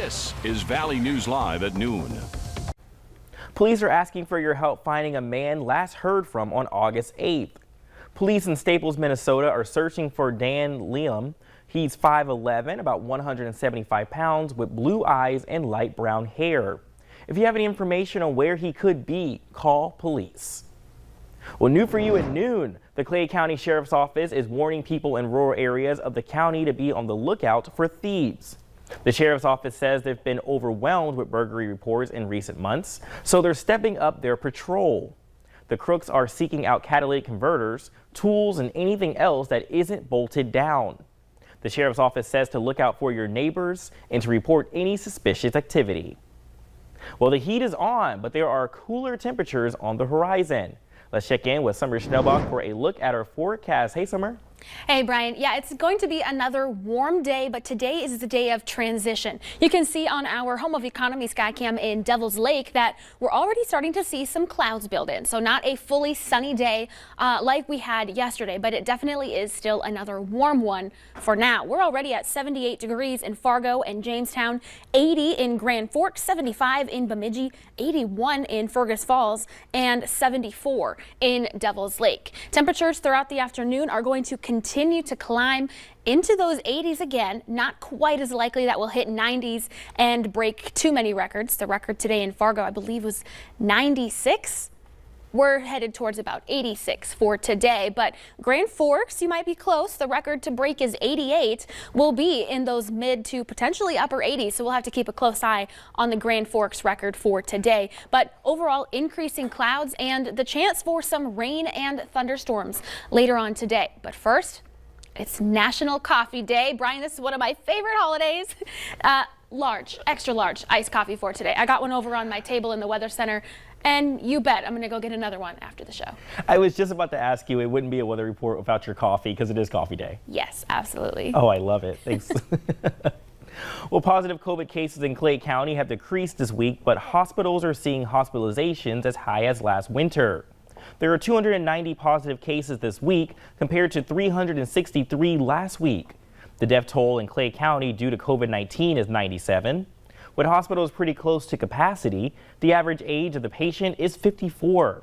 This is Valley News Live at noon. Police are asking for your help finding a man last heard from on August 8th. Police in Staples, Minnesota are searching for Dan Liam. He's 5'11", about 175 pounds, with blue eyes and light brown hair. If you have any information on where he could be, call police. Well, new for you at noon, the Clay County Sheriff's Office is warning people in rural areas of the county to be on the lookout for thieves. The Sheriff's Office says they've been overwhelmed with burglary reports in recent months, so they're stepping up their patrol. The crooks are seeking out catalytic converters, tools, and anything else that isn't bolted down. The Sheriff's Office says to look out for your neighbors and to report any suspicious activity. Well, the heat is on, but there are cooler temperatures on the horizon. Let's check in with Summer Schnellbach for a look at our forecast. Hey, Summer. Hey, Brian. Yeah, it's going to be another warm day, but today is the day of transition. You can see on our Home of Economy Skycam in Devil's Lake that we're already starting to see some clouds build in. So not a fully sunny day like we had yesterday, but it definitely is still another warm one for now. We're already at 78 degrees in Fargo and Jamestown, 80 in Grand Forks, 75 in Bemidji, 81 in Fergus Falls, and 74 in Devil's Lake. Temperatures throughout the afternoon are going to continue to climb into those 80s again. Not quite as likely that we'll hit 90s and break too many records. The record today in Fargo, I believe, was 96. We're headed towards about 86 for today, but Grand Forks, you might be close. The record to break is 88. We'll be in those mid to potentially upper 80s, so we'll have to keep a close eye on the Grand Forks record for today. But overall, increasing clouds and the chance for some rain and thunderstorms later on today. But first, it's National Coffee Day. Brian, this is one of my favorite holidays. Large, extra large iced coffee for today. I got one over on my table in the Weather Center. And you bet I'm going to go get another one after the show. I was just about to ask you, it wouldn't be a weather report without your coffee because it is coffee day. Yes, absolutely. Oh, I love it. Thanks. Well, positive COVID cases in Clay County have decreased this week, but hospitals are seeing hospitalizations as high as last winter. There are 290 positive cases this week compared to 363 last week. The death toll in Clay County due to COVID-19 is 97. With hospitals pretty close to capacity, the average age of the patient is 54.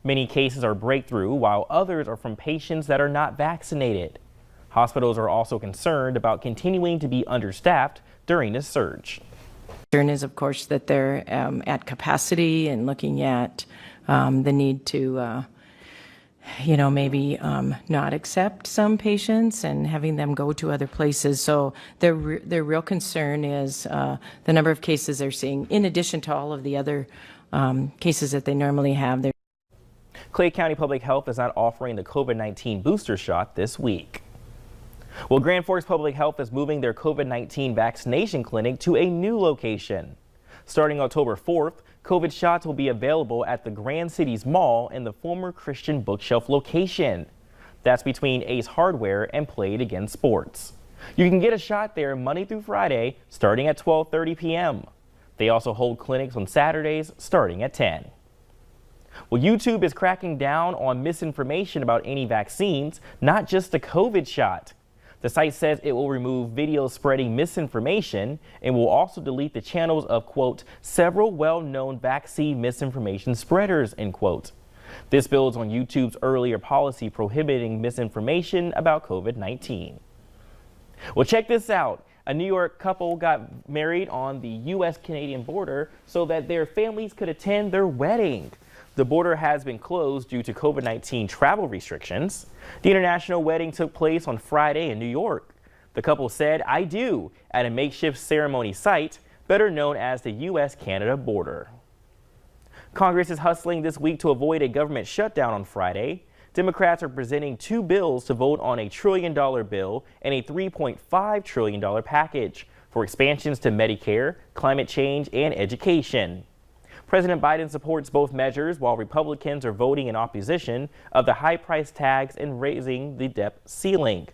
Many cases are breakthrough, while others are from patients that are not vaccinated. Hospitals are also concerned about continuing to be understaffed during this surge. Concern is, of course, that they're at capacity and looking at the need to maybe not accept some patients and having them go to other places. So their real concern is the number of cases they're seeing, in addition to all of the other cases that they normally have. Clay County Public Health is not offering the COVID-19 booster shot this week. Well, Grand Forks Public Health is moving their COVID-19 vaccination clinic to a new location. Starting October 4th, COVID shots will be available at the Grand Cities Mall in the former Christian Bookshelf location. That's between Ace Hardware and Play It Again Sports. You can get a shot there Monday through Friday starting at 12:30 p.m. They also hold clinics on Saturdays starting at 10. Well, YouTube is cracking down on misinformation about any vaccines, not just the COVID shot. The site says it will remove videos spreading misinformation and will also delete the channels of, quote, several well-known vaccine misinformation spreaders, end quote. This builds on YouTube's earlier policy prohibiting misinformation about COVID-19. Well, check this out. A New York couple got married on the U.S.-Canadian border so that their families could attend their wedding. The border has been closed due to COVID-19 travel restrictions. The international wedding took place on Friday in New York. The couple said, "I do," at a makeshift ceremony site, better known as the U.S.-Canada border. Congress is hustling this week to avoid a government shutdown on Friday. Democrats are presenting two bills to vote on a $1 trillion bill and a $3.5 trillion package for expansions to Medicare, climate change, and education. President Biden supports both measures while Republicans are voting in opposition of the high price tags and raising the debt ceiling.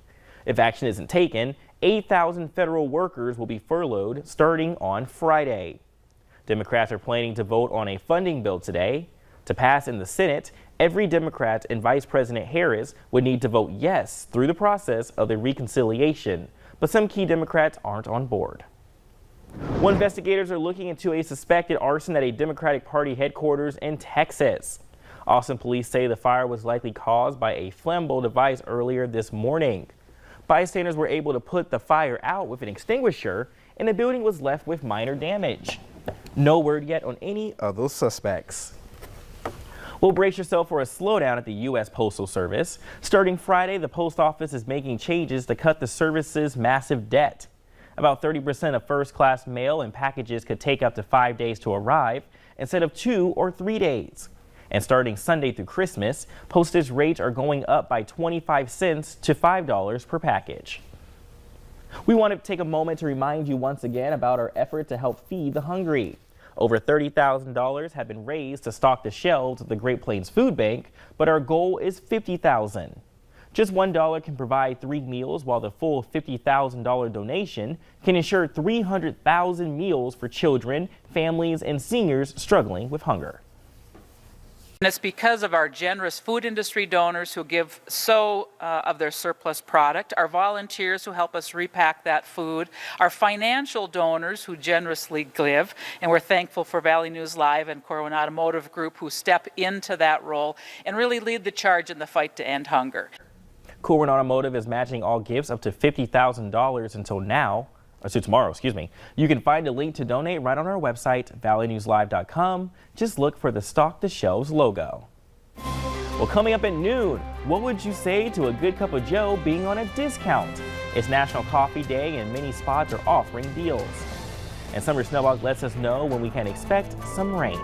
If action isn't taken, 8,000 federal workers will be furloughed starting on Friday. Democrats are planning to vote on a funding bill today. To pass in the Senate, every Democrat and Vice President Harris would need to vote yes through the process of the reconciliation, but some key Democrats aren't on board. Well, investigators are looking into a suspected arson at a Democratic Party headquarters in Texas. Austin police say the fire was likely caused by a flammable device earlier this morning. Bystanders were able to put the fire out with an extinguisher, and the building was left with minor damage. No word yet on any of those suspects. Well, brace yourself for a slowdown at the U.S. Postal Service. Starting Friday, the post office is making changes to cut the service's massive debt. About 30% of first-class mail and packages could take up to 5 days to arrive instead of 2 or 3 days. And starting Sunday through Christmas, postage rates are going up by 25 cents to $5 per package. We want to take a moment to remind you once again about our effort to help feed the hungry. Over $30,000 have been raised to stock the shelves of the Great Plains Food Bank, but our goal is $50,000. Just $1 can provide 3 meals, while the full $50,000 donation can ensure 300,000 meals for children, families, and seniors struggling with hunger. And it's because of our generous food industry donors who give of their surplus product, our volunteers who help us repack that food, our financial donors who generously give, and we're thankful for Valley News Live and Corwin Automotive Group who step into that role and really lead the charge in the fight to end hunger. Corwin Automotive is matching all gifts up to $50,000 until tomorrow. You can find a link to donate right on our website, valleynewslive.com. Just look for the Stock the Shelves logo. Well, coming up at noon, what would you say to a good cup of joe being on a discount? It's National Coffee Day and many spots are offering deals. And Summer Snowball lets us know when we can expect some rain.